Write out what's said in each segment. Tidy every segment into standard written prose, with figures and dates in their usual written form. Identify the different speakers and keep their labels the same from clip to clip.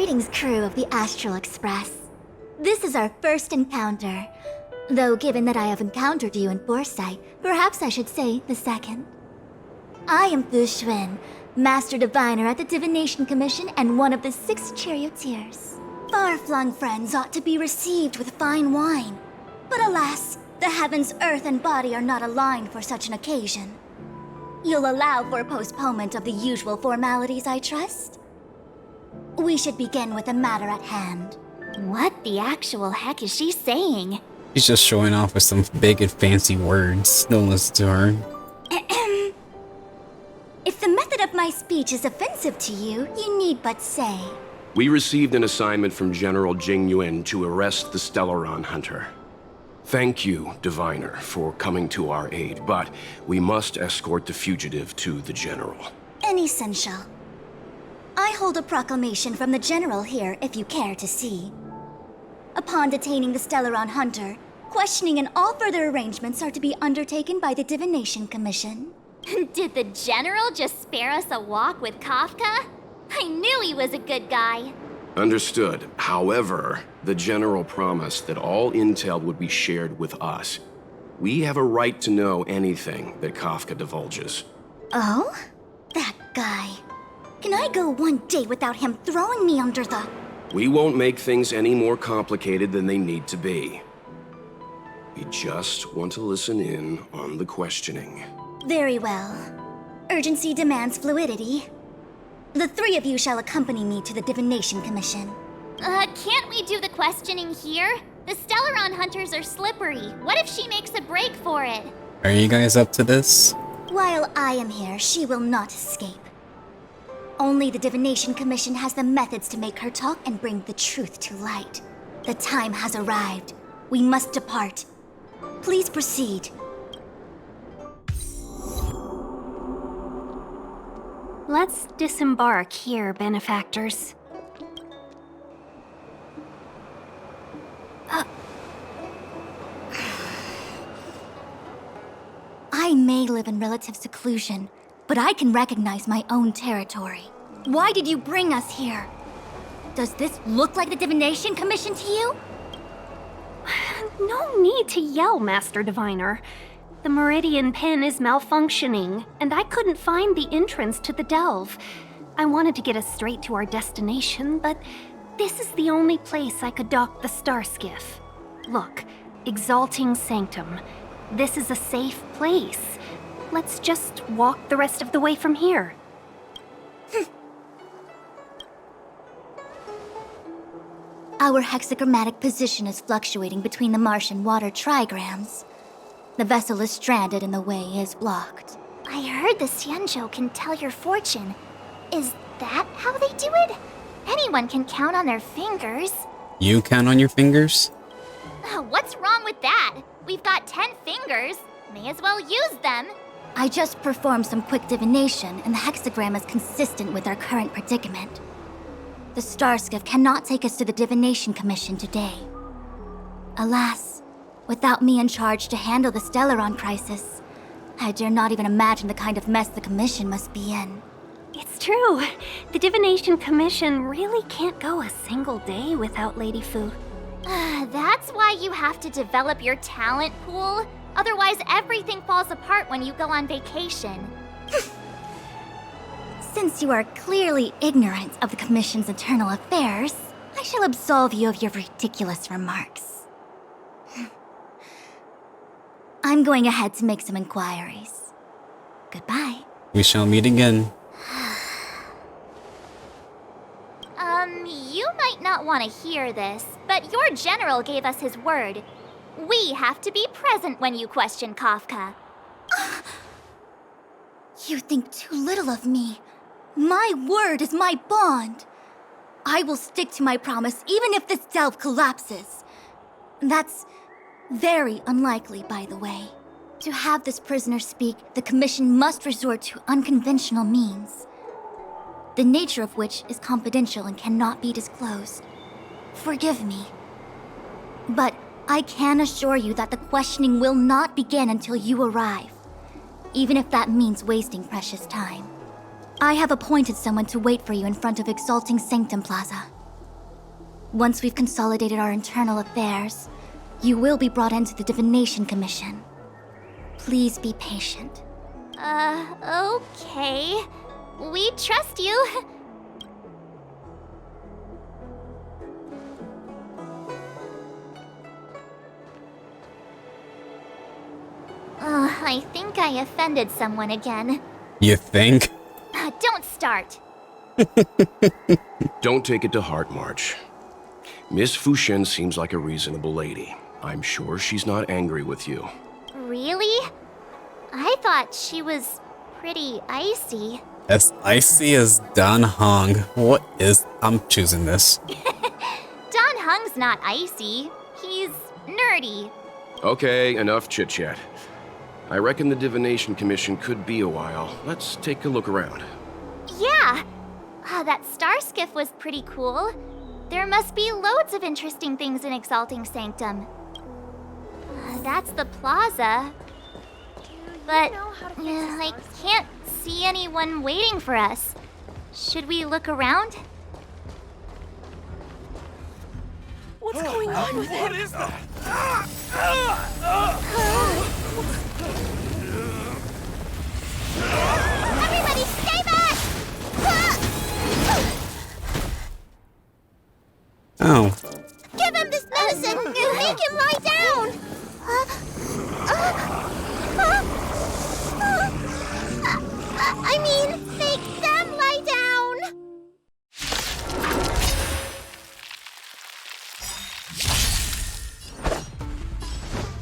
Speaker 1: Greetings, crew of the Astral Express. This is our first encounter. Though given that I have encountered you in foresight, perhaps I should say the second. I am Fu Xuan, Master Diviner at the Divination Commission and one of the 6 charioteers. Far-flung friends ought to be received with fine wine. But alas, the heavens, earth, and body are not aligned for such an occasion. You'll allow for a postponement of the usual formalities, I trust? We should begin with the matter at hand.
Speaker 2: What the actual heck is she saying?
Speaker 3: She's just showing off with some big and fancy words. Don't listen to her.
Speaker 1: If the method of my speech is offensive to you, you need but say.
Speaker 4: We received an assignment from General Jing Yuan to arrest the Stellaron Hunter. Thank you, Diviner, for coming to our aid, but we must escort the fugitive to the General.
Speaker 1: Essential. I hold a proclamation from the General here, if you care to see. Upon detaining the Stellaron Hunter, questioning and all further arrangements are to be undertaken by the Divination Commission.
Speaker 2: Did the General just spare us a walk with Kafka? I knew he was a good guy.
Speaker 4: Understood. However, the General promised that all intel would be shared with us. We have a right to know anything that Kafka divulges.
Speaker 1: Oh? That guy. Can I go one day without him throwing me under the...
Speaker 4: We won't make things any more complicated than they need to be. We just want to listen in on the questioning.
Speaker 1: Very well. Urgency demands fluidity. The 3 of you shall accompany me to the Divination Commission.
Speaker 2: Can't we do the questioning here? The Stellaron Hunters are slippery. What if she makes a break for it?
Speaker 3: Are you guys up to this?
Speaker 1: While I am here, she will not escape. Only the Divination Commission has the methods to make her talk and bring the truth to light. The time has arrived. We must depart. Please proceed.
Speaker 5: Let's disembark here, benefactors.
Speaker 1: I may live in relative seclusion, but I can recognize my own territory. Why did you bring us here? Does this look like the Divination Commission to you?
Speaker 5: No need to yell, Master Diviner. The Meridian Pen is malfunctioning, and I couldn't find the entrance to the delve. I wanted to get us straight to our destination, but this is the only place I could dock the star skiff. Look, Exalting Sanctum. This is a safe place. Let's just walk the rest of the way from here.
Speaker 1: Our hexagrammatic position is fluctuating between the Martian water trigrams. The vessel is stranded and the way is blocked.
Speaker 2: I heard the Xianzhou can tell your fortune. Is that how they do it? Anyone can count on their fingers.
Speaker 3: You count on your fingers?
Speaker 2: What's wrong with that? We've got 10 fingers. May as well use them.
Speaker 1: I just performed some quick divination, and the hexagram is consistent with our current predicament. The Starskiff cannot take us to the Divination Commission today. Alas, without me in charge to handle the Stellaron crisis, I dare not even imagine the kind of mess the Commission must be in.
Speaker 5: It's true. The Divination Commission really can't go a single day without Lady Fu.
Speaker 2: That's why you have to develop your talent pool. Otherwise, everything falls apart when you go on vacation.
Speaker 1: Since you are clearly ignorant of the Commission's internal affairs, I shall absolve you of your ridiculous remarks. I'm going ahead to make some inquiries. Goodbye.
Speaker 3: We shall meet again.
Speaker 2: You might not want to hear this, but your general gave us his word. We have to be present when you question Kafka.
Speaker 1: You think too little of me. My word is my bond. I will stick to my promise even if this delve collapses. That's very unlikely, by the way. To have this prisoner speak, the Commission must resort to unconventional means, the nature of which is confidential and cannot be disclosed. Forgive me. But I can assure you that the questioning will not begin until you arrive, even if that means wasting precious time. I have appointed someone to wait for you in front of Exalting Sanctum Plaza. Once we've consolidated our internal affairs, you will be brought into the Divination Commission. Please be patient.
Speaker 2: Okay. We trust you. I think I offended someone again.
Speaker 3: You think?
Speaker 2: Don't start.
Speaker 4: Don't take it to heart, March. Miss Fu Xuan seems like a reasonable lady. I'm sure she's not angry with you.
Speaker 2: Really? I thought she was pretty icy.
Speaker 3: As icy as Dan Hong. What is... I'm choosing this.
Speaker 2: Don Hung's not icy. He's nerdy.
Speaker 4: Okay, enough chit-chat. I reckon the Divination Commission could be a while. Let's take a look around.
Speaker 2: Yeah. That star skiff was pretty cool. There must be loads of interesting things in Exalting Sanctum. That's the plaza. But I can't see anyone waiting for us. Should we look around?
Speaker 6: What's going on with him?
Speaker 7: What is that?
Speaker 2: Everybody stay back!
Speaker 3: Oh.
Speaker 2: Give him this medicine and make him lie down! I mean, make them lie down!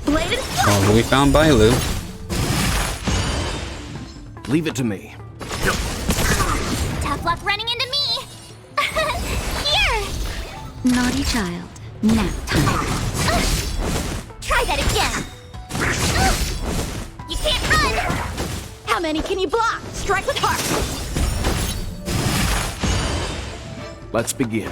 Speaker 6: Bladed?
Speaker 3: Well, we found Bailu.
Speaker 4: Leave it to me.
Speaker 2: Tough luck running into me! Here!
Speaker 6: Naughty child. Nap time.
Speaker 2: Try that again! You can't run!
Speaker 6: How many can you block? Strike with heart.
Speaker 4: Let's begin.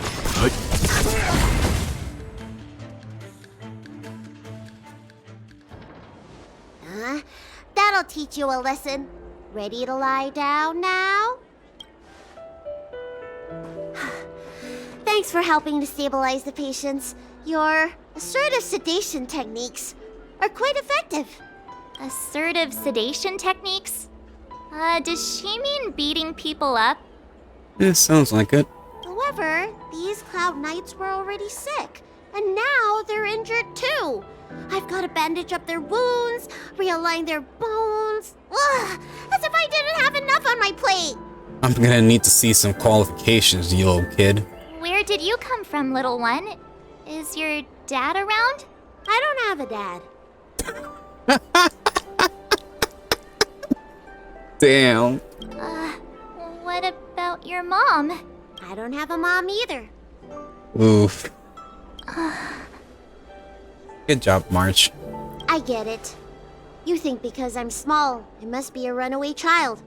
Speaker 2: That'll teach you a lesson. Ready to lie down now? Thanks for helping to stabilize the patients. Your assertive sedation techniques are quite effective. Assertive sedation techniques? Does she mean beating people up?
Speaker 3: It sounds like it.
Speaker 2: However, these Cloud Knights were already sick, and now they're injured too. I've got to bandage up their wounds, realign their bones. Ugh, as if I didn't have enough on my plate.
Speaker 3: I'm gonna need to see some qualifications, you little kid.
Speaker 2: Where did you come from, little one? Is your dad around? I don't have a dad.
Speaker 3: Damn.
Speaker 2: What about your mom? I don't have a mom either.
Speaker 3: Oof. Good job, March.
Speaker 2: I get it. You think because I'm small, I must be a runaway child.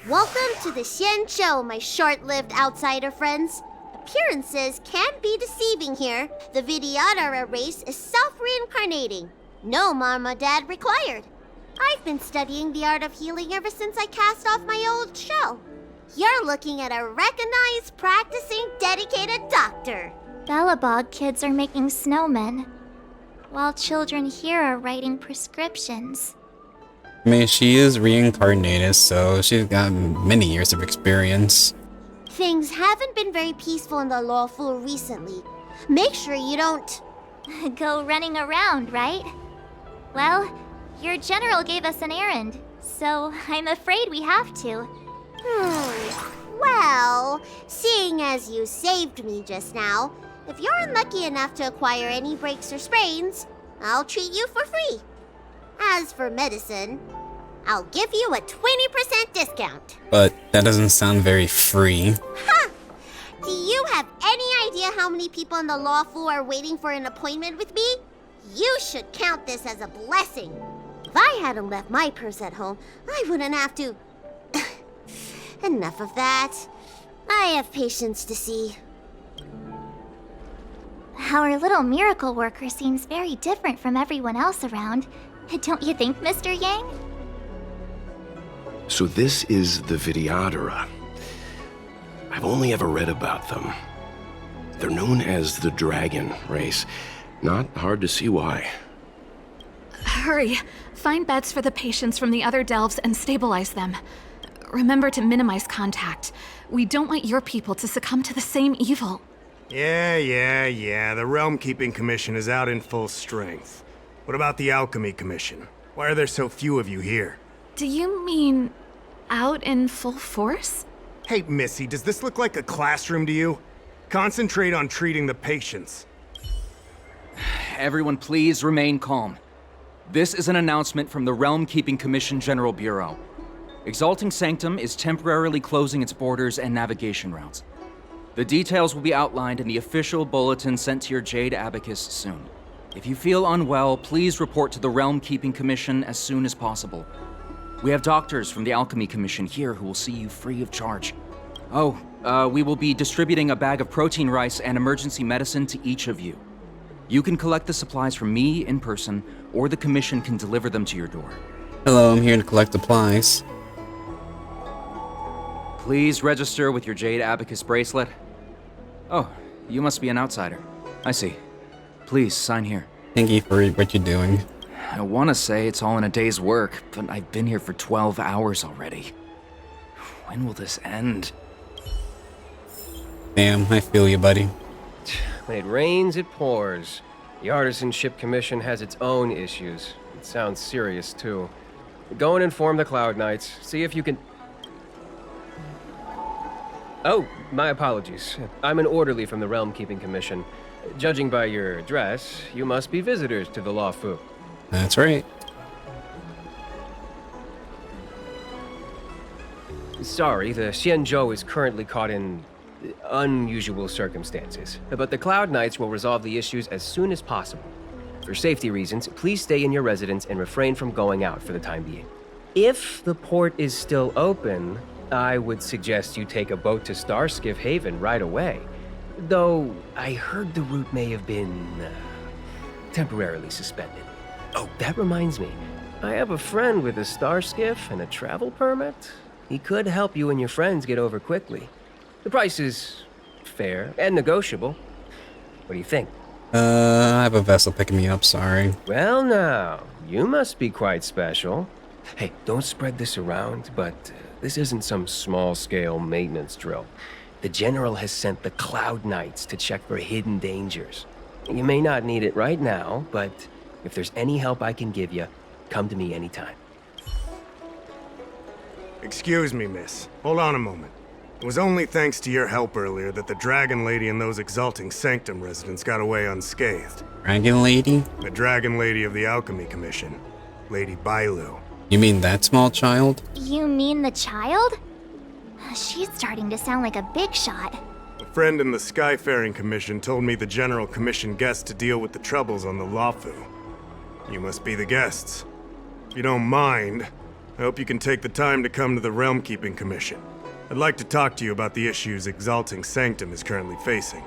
Speaker 2: Welcome to the Xian Show, my short-lived outsider friends. Appearances can be deceiving here. The Vidyadhara race is self-reincarnating. No mom or dad required. I've been studying the art of healing ever since I cast off my old shell. You're looking at a recognized, practicing, dedicated doctor. Bellabog kids are making snowmen, while children here are writing prescriptions.
Speaker 3: I mean, she is reincarnated, so she's got many years of experience.
Speaker 2: Things haven't been very peaceful in the lawful recently. Make sure you don't go running around, right? Well, your general gave us an errand, so I'm afraid we have to. Well, seeing as you saved me just now, if you're unlucky enough to acquire any breaks or sprains, I'll treat you for free. As for medicine, I'll give you a 20% discount.
Speaker 3: But that doesn't sound very free.
Speaker 2: Ha! Do you have any idea how many people in the law school are waiting for an appointment with me? You should count this as a blessing. If I hadn't left my purse at home, I wouldn't have to... Enough of that. I have patients to see. Our little miracle worker seems very different from everyone else around. Don't you think, Mr. Yang?
Speaker 4: So this is the Vidyadhara. I've only ever read about them. They're known as the Dragon race. Not hard to see why.
Speaker 7: Hurry! Find beds for the patients from the other delves and stabilize them. Remember to minimize contact. We don't want your people to succumb to the same evil.
Speaker 8: Yeah. The Realm Keeping Commission is out in full strength. What about the Alchemy Commission? Why are there so few of you here?
Speaker 7: Do you mean out in full force?
Speaker 8: Hey, Missy, does this look like a classroom to you? Concentrate on treating the patients.
Speaker 9: Everyone please remain calm. This is an announcement from the Realm Keeping Commission General Bureau. Exalting Sanctum is temporarily closing its borders and navigation routes. The details will be outlined in the official bulletin sent to your Jade Abacus soon. If you feel unwell, please report to the Realm Keeping Commission as soon as possible. We have doctors from the Alchemy Commission here who will see you free of charge. We will be distributing a bag of protein rice and emergency medicine to each of you. You can collect the supplies from me in person, or the Commission can deliver them to your door.
Speaker 3: Hello, I'm here to collect supplies.
Speaker 9: Please register with your Jade Abacus bracelet. Oh, you must be an outsider. I see. Please, sign here.
Speaker 3: Thank you for what you're doing.
Speaker 9: I want to say it's all in a day's work, but I've been here for 12 hours already. When will this end?
Speaker 3: Damn, I feel you, buddy.
Speaker 10: When it rains, it pours. The Artisanship Commission has its own issues. It sounds serious, too. Go and inform the Cloud Knights. See if you can... Oh, my apologies. I'm an orderly from the Realm Keeping Commission. Judging by your dress, you must be visitors to the Law Fu.
Speaker 3: That's right.
Speaker 10: Sorry, the Xianzhou is currently caught in unusual circumstances, but the Cloud Knights will resolve the issues as soon as possible. For safety reasons, please stay in your residence and refrain from going out for the time being. If the port is still open, I would suggest you take a boat to Starskiff Haven right away. Though, I heard the route may have been temporarily suspended. Oh, that reminds me. I have a friend with a Starskiff and a travel permit. He could help you and your friends get over quickly. The price is fair and negotiable. What do you think?
Speaker 3: I have a vessel picking me up, sorry.
Speaker 10: Well now, you must be quite special. Hey, don't spread this around, but this isn't some small-scale maintenance drill. The General has sent the Cloud Knights to check for hidden dangers. You may not need it right now, but if there's any help I can give you, come to me anytime.
Speaker 8: Excuse me, miss. Hold on a moment. It was only thanks to your help earlier that the Dragon Lady and those Exalting Sanctum residents got away unscathed.
Speaker 3: Dragon Lady?
Speaker 8: The Dragon Lady of the Alchemy Commission, Lady Bailu.
Speaker 3: You mean that small child?
Speaker 1: You mean the child? She's starting to sound like a big shot.
Speaker 8: A friend in the Skyfaring Commission told me the General commissioned guests to deal with the troubles on the Lafu. You must be the guests. If you don't mind, I hope you can take the time to come to the Realm Keeping Commission. I'd like to talk to you about the issues Exalting Sanctum is currently facing.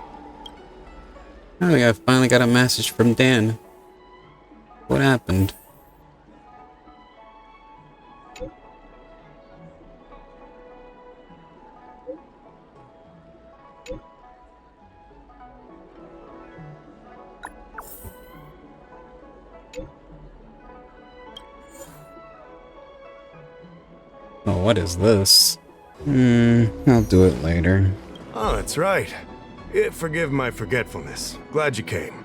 Speaker 3: Oh, I finally got a message from Dan. What happened? Oh, what is this? I'll do it later.
Speaker 8: Oh, that's right. Forgive my forgetfulness. Glad you came.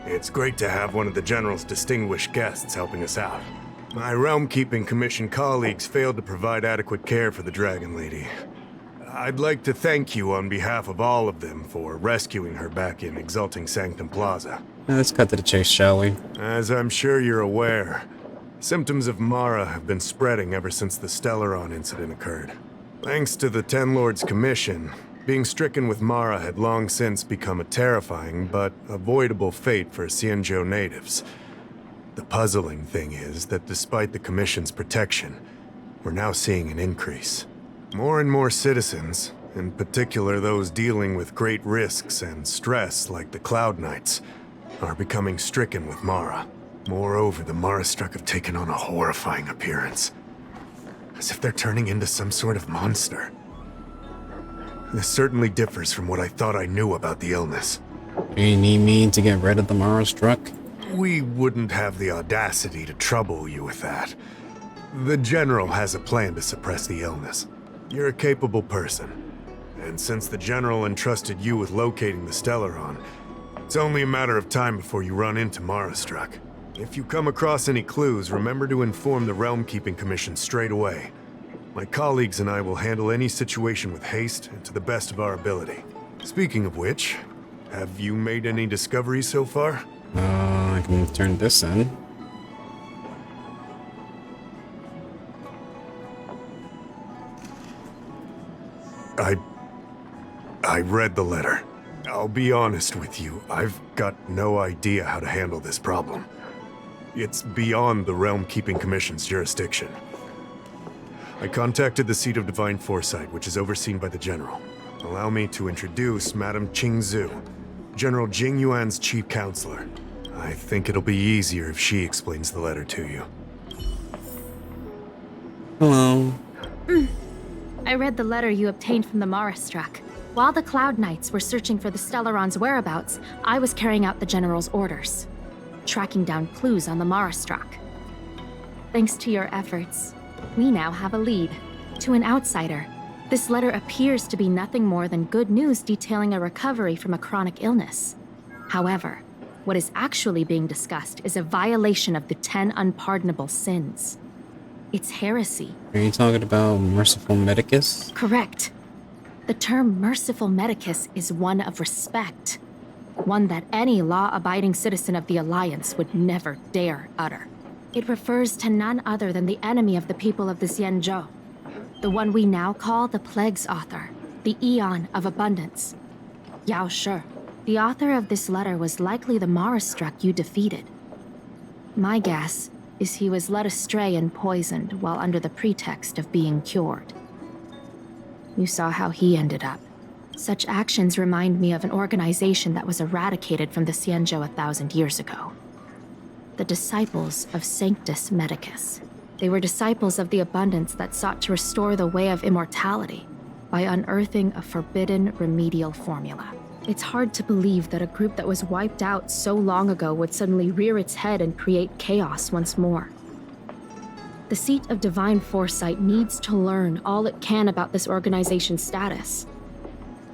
Speaker 8: It's great to have one of the General's distinguished guests helping us out. My Realm Keeping Commission colleagues failed to provide adequate care for the Dragon Lady. I'd like to thank you on behalf of all of them for rescuing her back in Exalting Sanctum Plaza.
Speaker 3: Let's cut to the chase, shall we?
Speaker 8: As I'm sure you're aware, symptoms of Mara have been spreading ever since the Stellaron incident occurred. Thanks to the Ten Lords Commission, being stricken with Mara had long since become a terrifying but avoidable fate for Xianzhou natives. The puzzling thing is that despite the Commission's protection, we're now seeing an increase. More and more citizens, in particular those dealing with great risks and stress like the Cloud Knights, are becoming stricken with Mara. Moreover, the Mara-struck have taken on a horrifying appearance. As if they're turning into some sort of monster. This certainly differs from what I thought I knew about the illness.
Speaker 3: Do you need me to get rid of the Mara struck?
Speaker 8: We wouldn't have the audacity to trouble you with that. The General has a plan to suppress the illness. You're a capable person. And since the General entrusted you with locating the Stellaron, it's only a matter of time before you run into Marastruck. If you come across any clues, remember to inform the Realm Keeping Commission straight away. My colleagues and I will handle any situation with haste and to the best of our ability. Speaking of which, have you made any discoveries so far?
Speaker 3: I can turn this in.
Speaker 8: I read the letter. I'll be honest with you, I've got no idea how to handle this problem. It's beyond the Realm Keeping Commission's jurisdiction. I contacted the seat of Divine Foresight, which is overseen by the General. Allow me to introduce Madame Qingzhu, General Jing Yuan's chief counselor. I think it'll be easier if she explains the letter to you.
Speaker 3: Hello.
Speaker 7: I read the letter you obtained from the Marastruck. While the Cloud Knights were searching for the Stellaron's whereabouts, I was carrying out the General's orders, tracking down clues on the Marastruck. Thanks to your efforts, we now have a lead. To an outsider, this letter appears to be nothing more than good news detailing a recovery from a chronic illness. However, what is actually being discussed is a violation of the 10 unpardonable sins. It's heresy.
Speaker 3: Are you talking about Merciful Medicus?
Speaker 7: Correct. The term Merciful Medicus is one of respect. One that any law-abiding citizen of the Alliance would never dare utter. It refers to none other than the enemy of the people of the Xianzhou. The one we now call the Plague's author, the Eon of Abundance. Yao Shi, the author of this letter was likely the Marastruck you defeated. My guess is he was led astray and poisoned while under the pretext of being cured. You saw how he ended up. Such actions remind me of an organization that was eradicated from the Xianzhou 1,000 years ago. The Disciples of Sanctus Medicus. They were disciples of the Abundance that sought to restore the way of immortality by unearthing a forbidden remedial formula. It's hard to believe that a group that was wiped out so long ago would suddenly rear its head and create chaos once more. The seat of Divine Foresight needs to learn all it can about this organization's status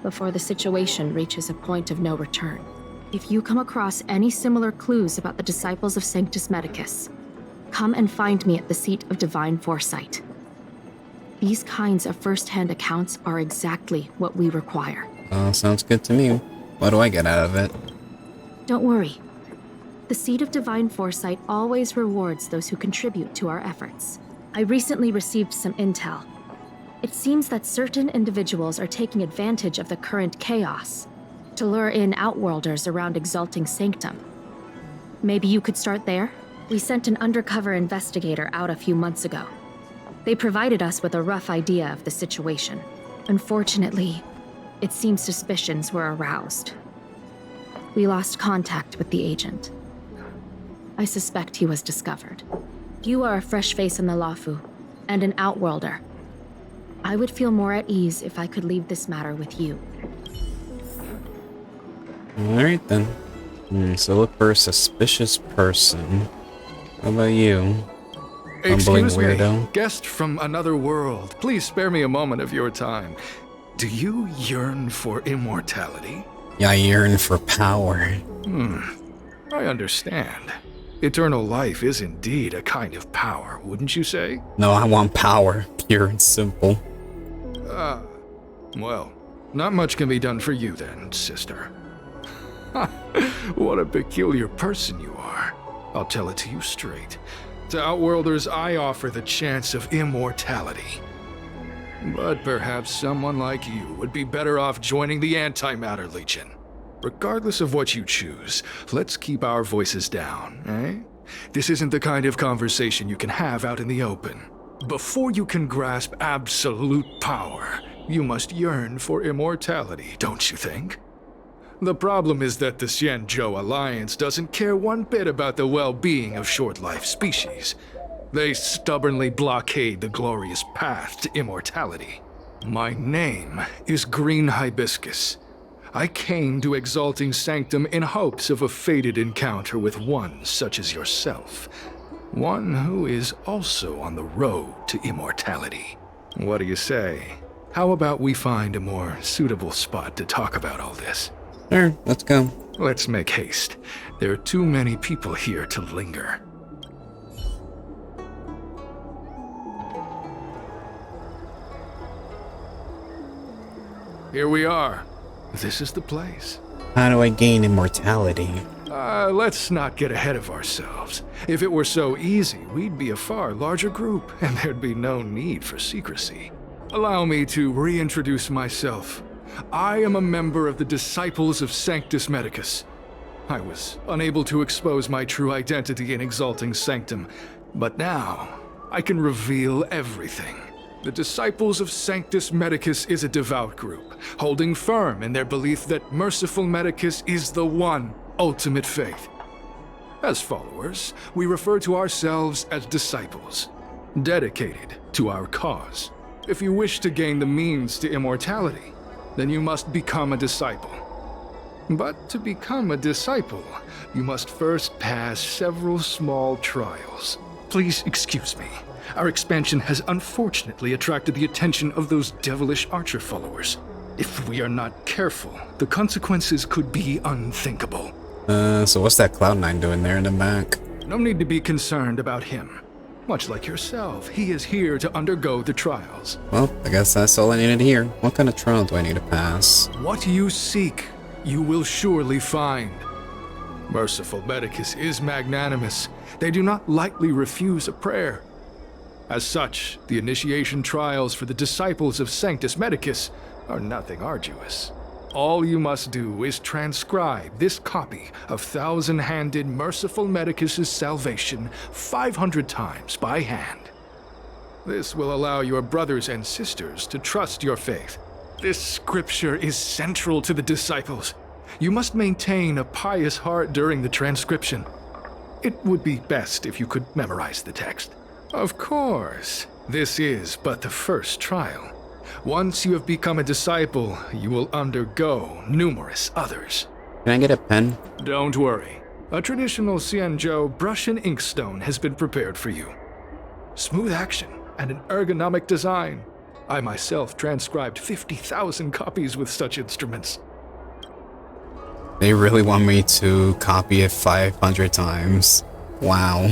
Speaker 7: before the situation reaches a point of no return. If you come across any similar clues about the Disciples of Sanctus Medicus, come and find me at the seat of Divine Foresight. These kinds of first-hand accounts are exactly what we require.
Speaker 3: Sounds good to me. What do I get out of it?
Speaker 7: Don't worry. The seat of Divine Foresight always rewards those who contribute to our efforts. I recently received some intel. It seems that certain individuals are taking advantage of the current chaos to lure in Outworlders around Exalting Sanctum. Maybe you could start there? We sent an undercover investigator out a few months ago. They provided us with a rough idea of the situation. Unfortunately, it seems suspicions were aroused. We lost contact with the agent. I suspect he was discovered. You are a fresh face in the Lafu, and an Outworlder. I would feel more at ease if I could leave this matter with you.
Speaker 3: Alright then. So look for a suspicious person. How about you? Bumbling
Speaker 11: Excuse me,
Speaker 3: weirdo?
Speaker 11: guest from another world. Please spare me a moment of your time. Do you yearn for immortality?
Speaker 3: Yeah, I yearn for power.
Speaker 11: I understand. Eternal life is indeed a kind of power, wouldn't you say?
Speaker 3: No, I want power. Pure and simple.
Speaker 11: Well, not much can be done for you then, sister. What a peculiar person you are. I'll tell it to you straight. To Outworlders, I offer the chance of immortality. But perhaps someone like you would be better off joining the Antimatter Legion. Regardless of what you choose, let's keep our voices down, eh? This isn't the kind of conversation you can have out in the open. Before you can grasp absolute power, you must yearn for immortality, don't you think? The problem is that the Xianzhou Alliance doesn't care one bit about the well-being of short-life species. They stubbornly blockade the glorious path to immortality. My name is Green Hibiscus. I came to Exalting Sanctum in hopes of a fated encounter with one such as yourself. One who is also on the road to immortality. What do you say? How about we find a more suitable spot to talk about all this?
Speaker 3: Sure, let's go.
Speaker 11: Let's make haste. There are too many people here to linger. Here we are. This is the place.
Speaker 3: How do I gain immortality?
Speaker 11: Let's not get ahead of ourselves. If it were so easy, we'd be a far larger group, and there'd be no need for secrecy. Allow me to reintroduce myself. I am a member of the Disciples of Sanctus Medicus. I was unable to expose my true identity in Exalting Sanctum, but now I can reveal everything. The Disciples of Sanctus Medicus is a devout group, holding firm in their belief that merciful Medicus is the one ultimate faith. As followers, we refer to ourselves as disciples, dedicated to our cause. If you wish to gain the means to immortality, then you must become a disciple. But to become a disciple, you must first pass several small trials. Please excuse me. Our expansion has unfortunately attracted the attention of those devilish archer followers. If we are not careful, the consequences could be unthinkable.
Speaker 3: So what's that Cloud9 doing there in the back?
Speaker 11: No need to be concerned about him. Much like yourself, he is here to undergo the trials.
Speaker 3: Well, I guess that's all I needed to hear. What kind of trial do I need to pass?
Speaker 11: What you seek, you will surely find. Merciful Medicus is magnanimous. They do not lightly refuse a prayer. As such, the initiation trials for the Disciples of Sanctus Medicus are nothing arduous. All you must do is transcribe this copy of thousand-handed Merciful Medicus's salvation 500 times by hand. This will allow your brothers and sisters to trust your faith. This scripture is central to the disciples. You must maintain a pious heart during the transcription. It would be best if you could memorize the text. Of course, this is but the first trial. Once you have become a disciple, you will undergo numerous others.
Speaker 3: Can I get a pen?
Speaker 11: Don't worry. A traditional Xianzhou brush and inkstone has been prepared for you. Smooth action and an ergonomic design. I myself transcribed 50,000 copies with such instruments.
Speaker 3: They really want me to copy it 500 times. Wow.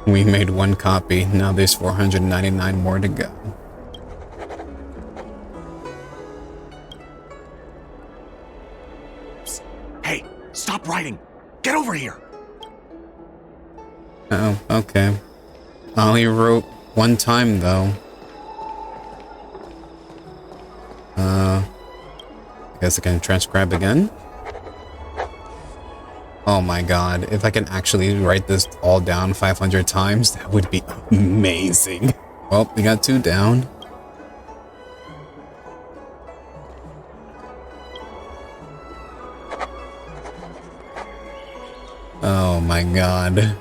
Speaker 3: We made one copy, now there's 499 more to go.
Speaker 12: Hey, stop writing! Get over here!
Speaker 3: Oh, okay. I only wrote one time though. I guess I can transcribe again? Oh my god, if I can actually write this all down 500 times, that would be amazing. Well, we got 2 down. Oh my god.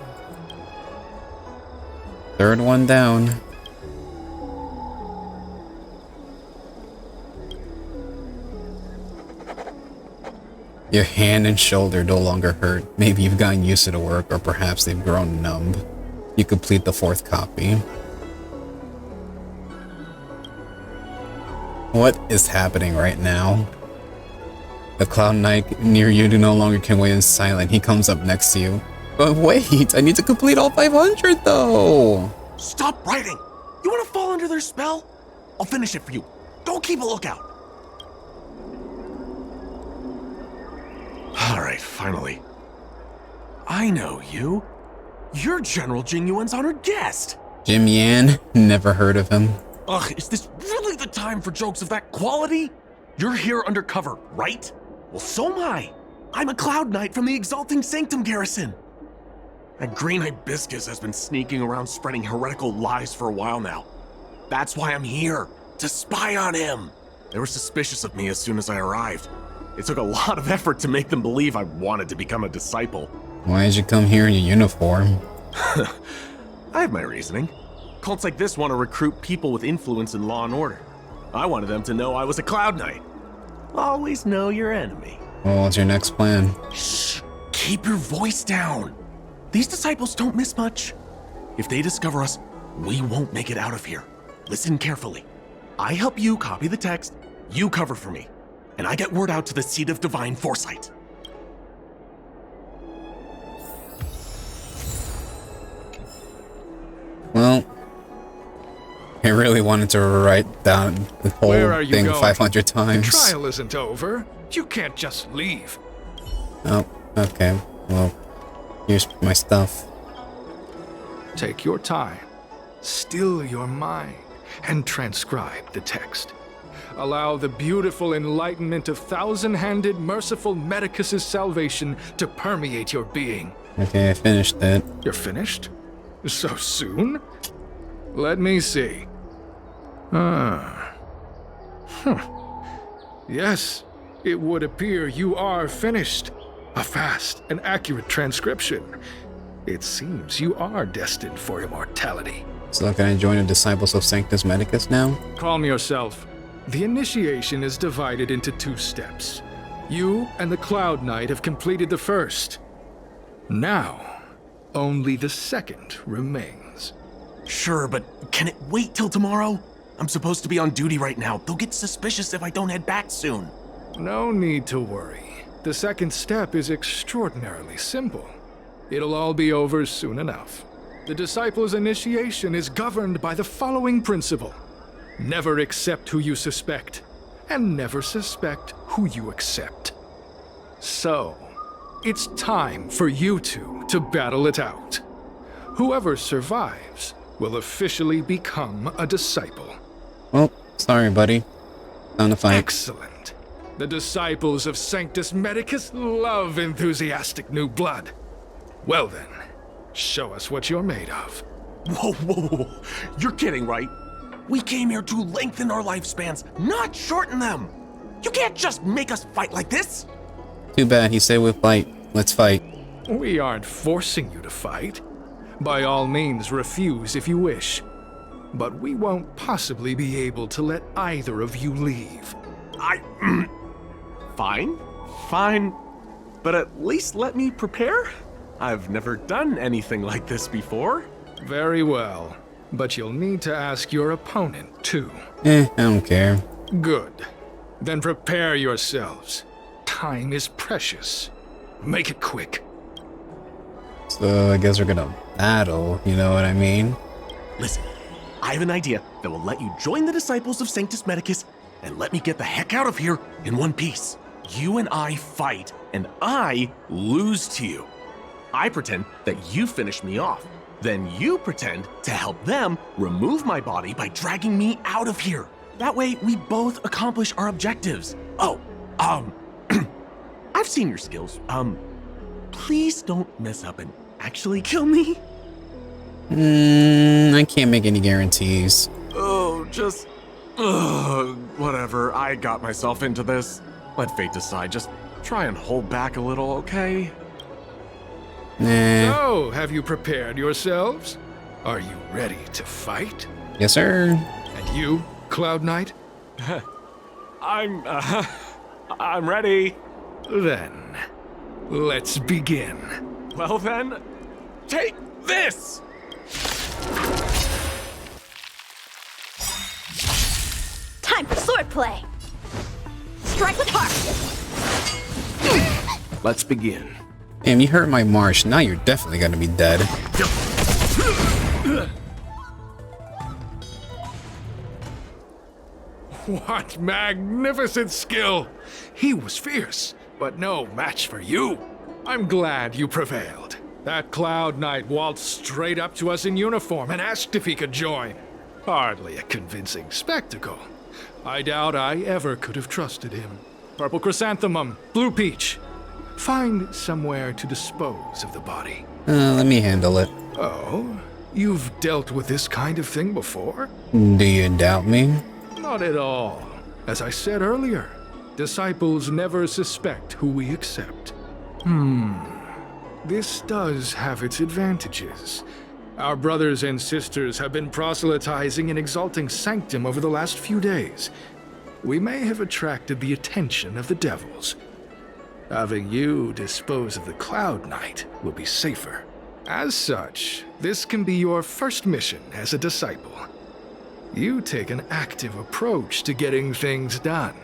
Speaker 3: 3rd one down. Your hand and shoulder no longer hurt. Maybe you've gotten used to the work, or perhaps they've grown numb. You complete the 4th copy. What is happening right now? The Cloud Knight near you no longer can wait in silence. He comes up next to you. But wait, I need to complete all 500 though!
Speaker 12: Stop writing! You want to fall under their spell? I'll finish it for you. Don't keep a lookout. Alright, finally. I know you. You're General Jing Yuan's honored guest.
Speaker 3: Jim Yan? Never heard of him.
Speaker 12: Ugh, is this really the time for jokes of that quality? You're here undercover, right? Well, so am I. I'm a Cloud Knight from the Exalting Sanctum garrison. That green hibiscus has been sneaking around spreading heretical lies for a while now. That's why I'm here, to spy on him. They were suspicious of me as soon as I arrived. It took a lot of effort to make them believe I wanted to become a disciple.
Speaker 3: Why did you come here in your uniform?
Speaker 12: I have my reasoning. Cults like this want to recruit people with influence in law and order. I wanted them to know I was a Cloud Knight. Always know your enemy.
Speaker 3: Well, what's your next plan?
Speaker 12: Shh! Keep your voice down. These disciples don't miss much. If they discover us, we won't make it out of here. Listen carefully. I help you copy the text, you cover for me, and I get word out to the Seat of Divine Foresight.
Speaker 3: Well, I really wanted to write down the whole thing 500 times.
Speaker 11: The trial isn't over. You can't just leave.
Speaker 3: Oh, okay. Well, here's my stuff.
Speaker 11: Take your time. Still your mind. And transcribe the text. Allow the beautiful enlightenment of thousand-handed, merciful Medicus's salvation to permeate your being.
Speaker 3: Okay, I finished it.
Speaker 11: You're finished? So soon? Let me see. Yes, it would appear you are finished. A fast and accurate transcription. It seems you are destined for immortality.
Speaker 3: So can I join the Disciples of Sanctus Medicus now?
Speaker 11: Calm yourself. The initiation is divided into 2 steps. You and the Cloud Knight have completed the first. Now, only the second remains.
Speaker 12: Sure, but can it wait till tomorrow? I'm supposed to be on duty right now. They'll get suspicious if I don't head back soon.
Speaker 11: No need to worry. The second step is extraordinarily simple. It'll all be over soon enough. The disciples' initiation is governed by the following principle. Never accept who you suspect, and never suspect who you accept. So, it's time for you two to battle it out. Whoever survives will officially become a disciple.
Speaker 3: Well, sorry, buddy. Time to fight.
Speaker 11: Excellent. The disciples of Sanctus Medicus love enthusiastic new blood. Well then, show us what you're made of.
Speaker 12: Whoa. You're kidding, right? We came here to lengthen our lifespans, not shorten them. You can't just make us fight like this.
Speaker 3: Too bad, he said we'll fight. Let's fight.
Speaker 11: We aren't forcing you to fight. By all means, refuse if you wish. But we won't possibly be able to let either of you leave.
Speaker 12: Fine. But at least let me prepare. I've never done anything like this before.
Speaker 11: Very well. But you'll need to ask your opponent, too.
Speaker 3: I don't care.
Speaker 11: Good. Then prepare yourselves. Time is precious. Make it quick.
Speaker 3: So I guess we're gonna battle, you know what I mean?
Speaker 12: Listen, I have an idea that will let you join the Disciples of Sanctus Medicus and let me get the heck out of here in one piece. You and I fight, and I lose to you. I pretend that you finish me off. Then you pretend to help them remove my body by dragging me out of here. That way, we both accomplish our objectives. Oh, I've seen your skills. Please don't mess up and actually kill me.
Speaker 3: I can't make any guarantees.
Speaker 12: Oh, just... whatever. I got myself into this. Let fate decide. Just try and hold back a little, okay?
Speaker 3: Nah.
Speaker 11: So, have you prepared yourselves? Are you ready to fight?
Speaker 3: Yes, sir.
Speaker 11: And you, Cloud Knight?
Speaker 12: I'm ready.
Speaker 11: Then, let's begin.
Speaker 12: Well then, take this!
Speaker 6: Time for swordplay. Strike with heart.
Speaker 4: Let's begin.
Speaker 3: Damn, you hurt my marsh. Now you're definitely gonna be dead.
Speaker 11: What magnificent skill! He was fierce, but no match for you. I'm glad you prevailed. That Cloud Knight waltzed straight up to us in uniform and asked if he could join. Hardly a convincing spectacle. I doubt I ever could have trusted him. Purple chrysanthemum, blue peach. Find somewhere to dispose of the body.
Speaker 3: Let me handle it.
Speaker 11: Oh, you've dealt with this kind of thing before?
Speaker 3: Do you doubt me?
Speaker 11: Not at all. As I said earlier, Disciples never suspect who we accept. This does have its advantages. Our brothers and sisters have been proselytizing in Exalting Sanctum over the last few days. We may have attracted the attention of the devils. Having you dispose of the Cloud Knight will be safer. As such, this can be your first mission as a disciple. You take an active approach to getting things done.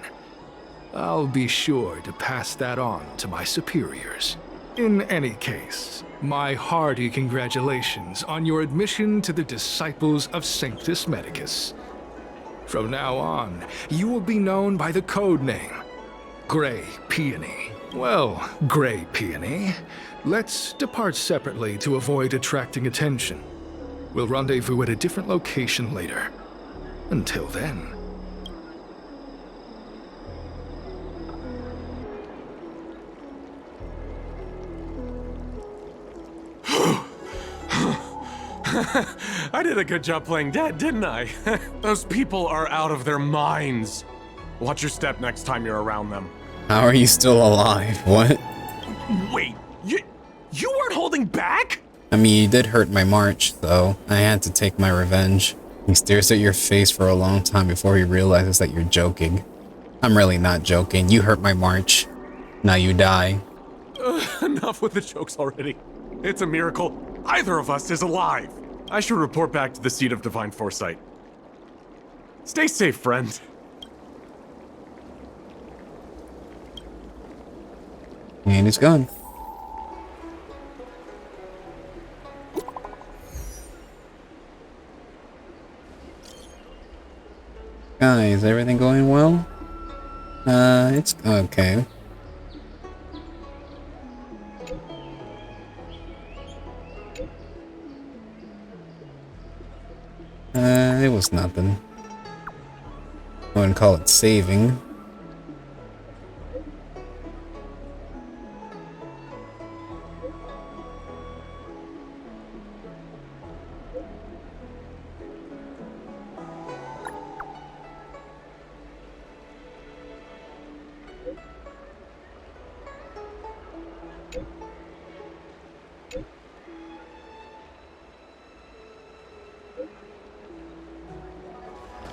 Speaker 11: I'll be sure to pass that on to my superiors. In any case, my hearty congratulations on your admission to the Disciples of Sanctus Medicus. From now on, you will be known by the code name, Grey Peony. Well, Grey Peony, let's depart separately to avoid attracting attention. We'll rendezvous at a different location later. Until then.
Speaker 12: I did a good job playing dead, didn't I? Those people are out of their minds. Watch your step next time you're around them.
Speaker 3: How are you still alive? What?
Speaker 12: Wait, you weren't holding back?
Speaker 3: I mean, you did hurt my March, though. I had to take my revenge. He stares at your face for a long time before he realizes that you're joking. I'm really not joking. You hurt my March. Now you die.
Speaker 12: Enough with the jokes already. It's a miracle either of us is alive. I should report back to the seat of divine foresight. Stay safe, friend.
Speaker 3: And he's gone. Guys, everything going well? It's okay. It was nothing. I wouldn't call it saving.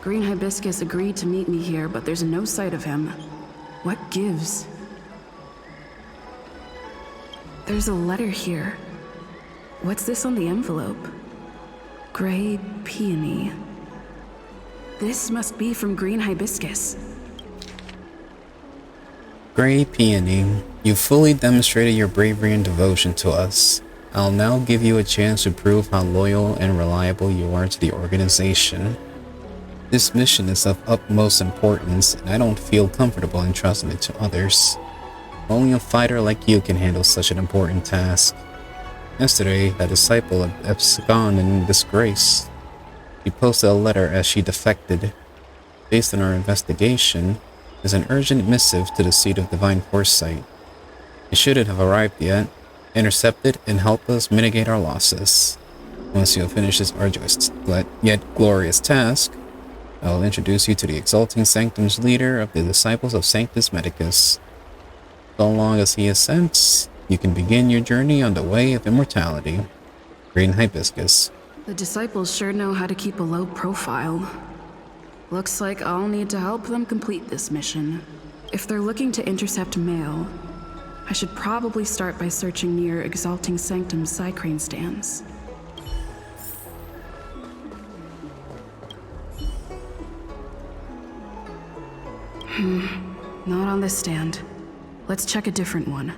Speaker 13: Green Hibiscus agreed to meet me here, but there's no sight of him. What gives? There's a letter here. What's this on the envelope? Grey Peony. This must be from Green Hibiscus.
Speaker 3: Grey Peony, you fully demonstrated your bravery and devotion to us. I'll now give you a chance to prove how loyal and reliable you are to the organization. This mission is of utmost importance, and I don't feel comfortable entrusting it to others. Only a fighter like you can handle such an important task. Yesterday, a disciple had absconded in disgrace. She posted a letter as she defected. Based on our investigation, there's an urgent missive to the seat of divine foresight. It shouldn't have arrived yet. Intercept it and help us mitigate our losses. Once you have finished this arduous yet glorious task, I will introduce you to the Exalting Sanctum's leader of the Disciples of Sanctus Medicus. So long as he assents, you can begin your journey on the way of immortality. Green Hibiscus.
Speaker 13: The disciples sure know how to keep a low profile. Looks like I'll need to help them complete this mission. If they're looking to intercept mail, I should probably start by searching near Exalting Sanctum's Psycrane stands. Not on this stand. Let's check a different one.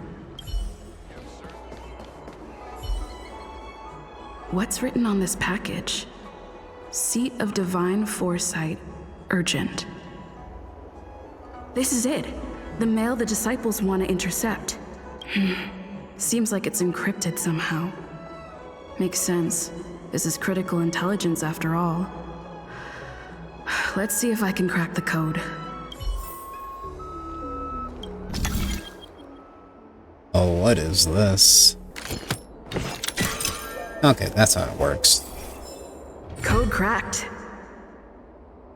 Speaker 13: What's written on this package? Seat of Divine Foresight, urgent. This is it. The mail the disciples want to intercept. Seems like it's encrypted somehow. Makes sense. This is critical intelligence after all. Let's see if I can crack the code.
Speaker 3: Oh, what is this? Okay, that's how it works.
Speaker 13: Code cracked.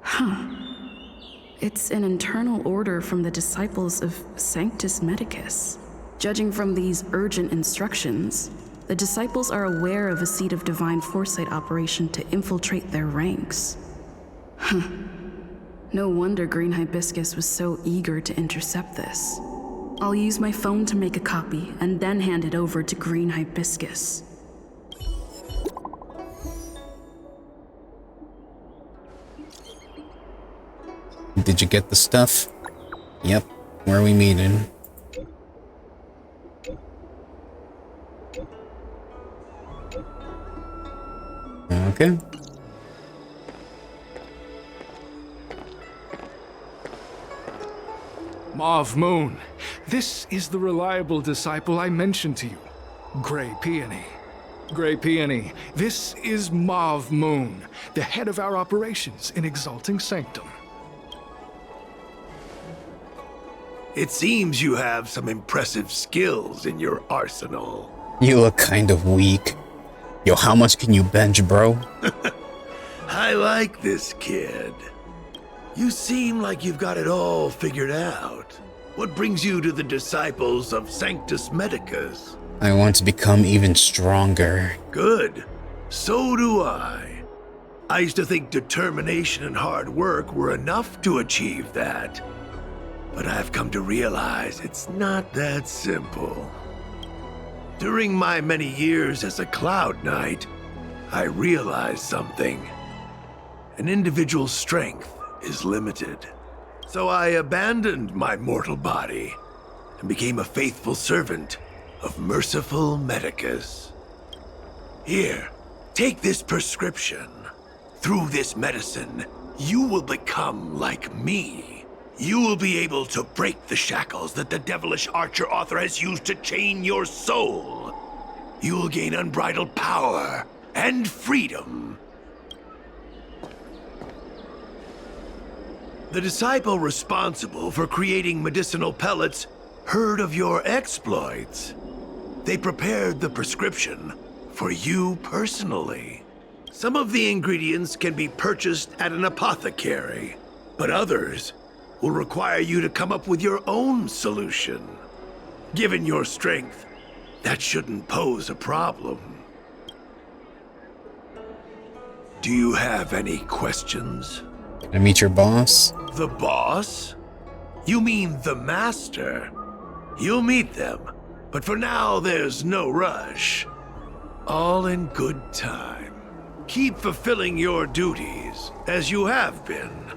Speaker 13: Huh. It's an internal order from the disciples of Sanctus Medicus. Judging from these urgent instructions, the disciples are aware of a seed of divine foresight operation to infiltrate their ranks. No wonder Green Hibiscus was so eager to intercept this. I'll use my phone to make a copy and then hand it over to Green Hibiscus.
Speaker 3: Did you get the stuff? Yep. Where are we meeting? Okay.
Speaker 11: Mauve Moon, this is the reliable disciple I mentioned to you, Grey Peony. Grey Peony, this is Mauve Moon, the head of our operations in Exalting Sanctum.
Speaker 14: It seems you have some impressive skills in your arsenal.
Speaker 3: You look kind of weak. Yo, how much can you bench, bro?
Speaker 14: I like this kid. You seem like you've got it all figured out. What brings you to the disciples of Sanctus Medicus?
Speaker 3: I want to become even stronger.
Speaker 14: Good. So do I. I used to think determination and hard work were enough to achieve that. But I've come to realize it's not that simple. During my many years as a Cloud Knight, I realized something. An individual's strength is limited. So I abandoned my mortal body and became a faithful servant of merciful Medicus. Here, take this prescription. Through this medicine, you will become like me. You will be able to break the shackles that the devilish archer author has used to chain your soul. You will gain unbridled power and freedom. The disciple responsible for creating medicinal pellets heard of your exploits. They prepared the prescription for you personally. Some of the ingredients can be purchased at an apothecary, but others will require you to come up with your own solution. Given your strength, that shouldn't pose a problem. Do you have any questions?
Speaker 3: Can I meet your boss?
Speaker 14: The boss? You mean the master? You'll meet them, but for now there's no rush. All in good time. Keep fulfilling your duties, as you have been.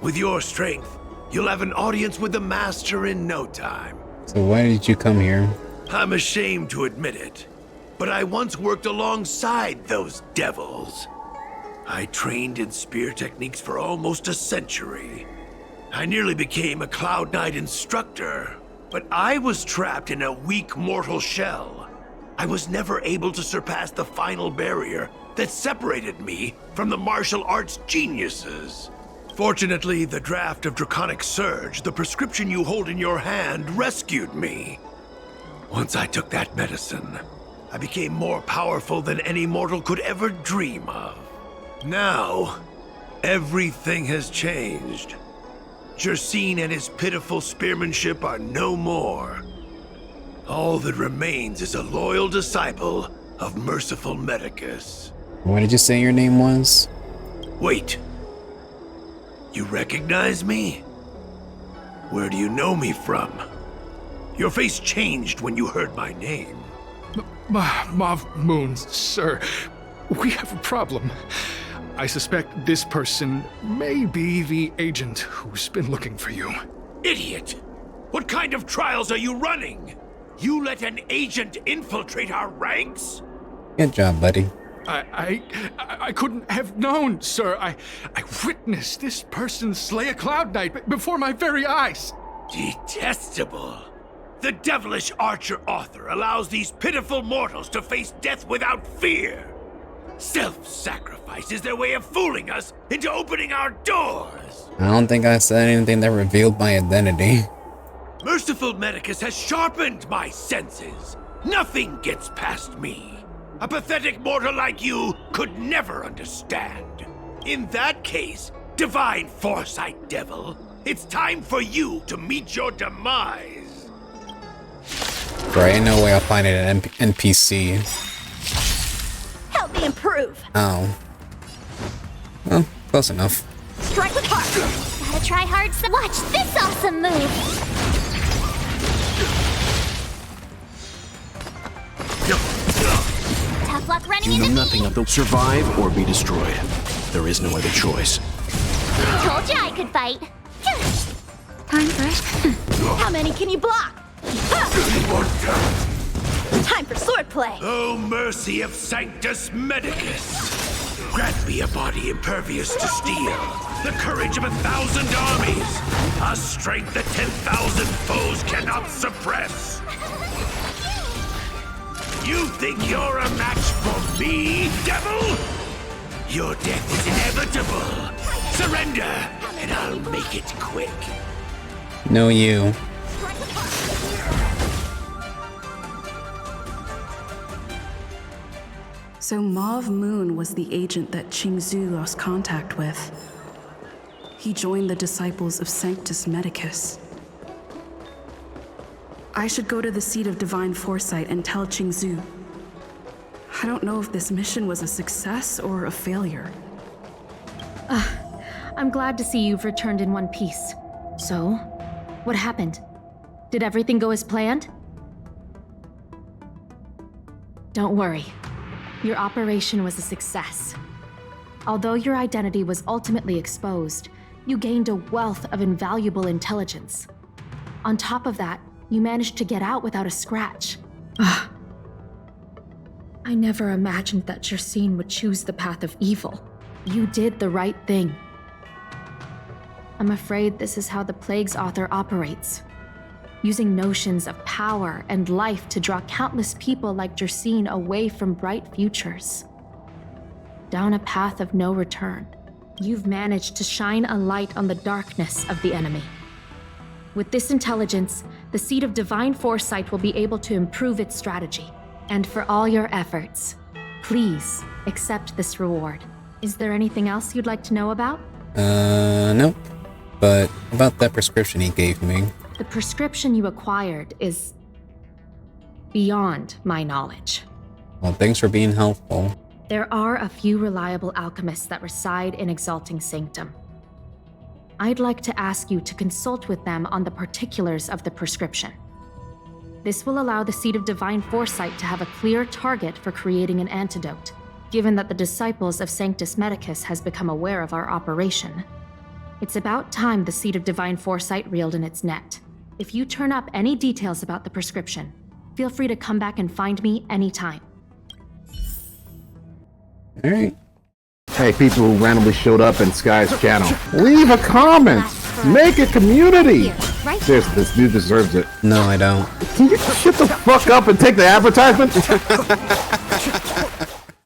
Speaker 14: With your strength, you'll have an audience with the master in no time.
Speaker 3: So why did you come here?
Speaker 14: I'm ashamed to admit it, but I once worked alongside those devils. I trained in spear techniques for almost a century. I nearly became a Cloud Knight instructor, but I was trapped in a weak mortal shell. I was never able to surpass the final barrier that separated me from the martial arts geniuses. Fortunately, the draft of Draconic Surge, the prescription you hold in your hand, rescued me. Once I took that medicine, I became more powerful than any mortal could ever dream of. Now, everything has changed. Jersine and his pitiful spearmanship are no more. All that remains is a loyal disciple of merciful Medicus.
Speaker 3: What did you say your name was?
Speaker 14: Wait. You recognize me? Where do you know me from? Your face changed when you heard my name.
Speaker 11: Mauve Moon, sir, we have a problem. I suspect this person may be the agent who's been looking for you.
Speaker 14: Idiot! What kind of trials are you running? You let an agent infiltrate our ranks?
Speaker 3: Good job, buddy.
Speaker 11: I couldn't have known, sir. I witnessed this person slay a Cloud Knight before my very eyes.
Speaker 14: Detestable. The devilish archer author allows these pitiful mortals to face death without fear. Self-sacrifice is their way of fooling us into opening our doors.
Speaker 3: I don't think I said anything that revealed my identity.
Speaker 14: Merciful Medicus has sharpened my senses. Nothing gets past me. A pathetic mortal like you could never understand. In that case, divine foresight devil, It's time for you to meet your demise.
Speaker 3: Right, ain't no way I'll find it an NPC.
Speaker 6: Help me improve.
Speaker 3: Oh. Well, close enough.
Speaker 6: Strike with heart.
Speaker 2: Gotta try hard. Watch this awesome move. Tough luck running into
Speaker 4: Nothing of the survive or be destroyed. There is no other choice.
Speaker 2: Told you I could fight.
Speaker 1: Time for it.
Speaker 6: How many can you block? Time for swordplay.
Speaker 14: Oh, mercy of Sanctus Medicus! Grant me a body impervious to steel, the courage of 1,000 armies, a strength that 10,000 foes cannot suppress. You think you're a match for me, devil? Your death is inevitable. Surrender, and I'll make it quick.
Speaker 3: No, you.
Speaker 13: So Mauve Moon was the agent that Qingzhu lost contact with. He joined the disciples of Sanctus Medicus. I should go to the seat of divine foresight and tell Qingzhu. I don't know if this mission was a success or a failure.
Speaker 7: I'm glad to see you've returned in one piece. So, what happened? Did everything go as planned? Don't worry. Your operation was a success. Although your identity was ultimately exposed, you gained a wealth of invaluable intelligence. On top of that, you managed to get out without a scratch. I never imagined that Jersine would choose the path of evil. You did the right thing. I'm afraid this is how the Plague's author operates. Using notions of power and life to draw countless people like Jersine away from bright futures. Down a path of no return. You've managed to shine a light on the darkness of the enemy. With this intelligence, the Seat of Divine Foresight will be able to improve its strategy. And for all your efforts, please accept this reward. Is there anything else you'd like to know about?
Speaker 3: Nope. But about that prescription he gave me.
Speaker 7: The prescription you acquired is beyond my knowledge.
Speaker 3: Well, thanks for being helpful.
Speaker 7: There are a few reliable alchemists that reside in Exalting Sanctum. I'd like to ask you to consult with them on the particulars of the prescription. This will allow the Seat of Divine Foresight to have a clear target for creating an antidote, given that the disciples of Sanctus Medicus has become aware of our operation. It's about time the Seat of Divine Foresight reeled in its net. If you turn up any details about the prescription, feel free to come back and find me anytime.
Speaker 3: Alright.
Speaker 15: Hey, people who randomly showed up in Sky's channel, leave a comment! Make a community! Seriously, this dude deserves it.
Speaker 3: No, I don't.
Speaker 15: Can you shut the fuck up and take the advertisement?